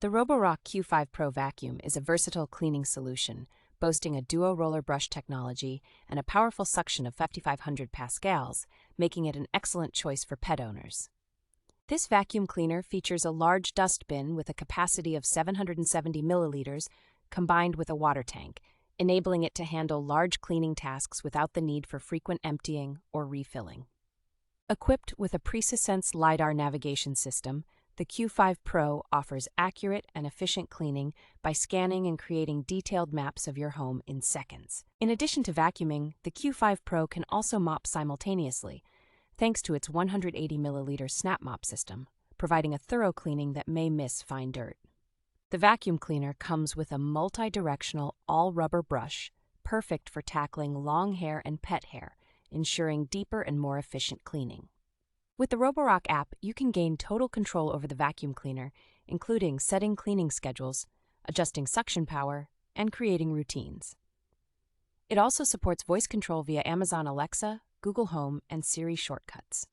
The Roborock Q5 Pro Vacuum is a versatile cleaning solution, boasting a DuoRoller Brush technology and a powerful suction of 5,500 pascals, making it an excellent choice for pet owners. This vacuum cleaner features a large dustbin with a capacity of 770 milliliters combined with a water tank, enabling it to handle large cleaning tasks without the need for frequent emptying or refilling. Equipped with a PreciSense LiDAR navigation system, the Q5 Pro offers accurate and efficient cleaning by scanning and creating detailed maps of your home in seconds. In addition to vacuuming, the Q5 Pro can also mop simultaneously, thanks to its 180 milliliter SnapMop system, providing a thorough cleaning that may miss fine dirt. The vacuum cleaner comes with a multi-directional all-rubber brush, perfect for tackling long hair and pet hair, ensuring deeper and more efficient cleaning. With the Roborock app, you can gain total control over the vacuum cleaner, including setting cleaning schedules, adjusting suction power, and creating routines. It also supports voice control via Amazon Alexa, Google Home, and Siri shortcuts.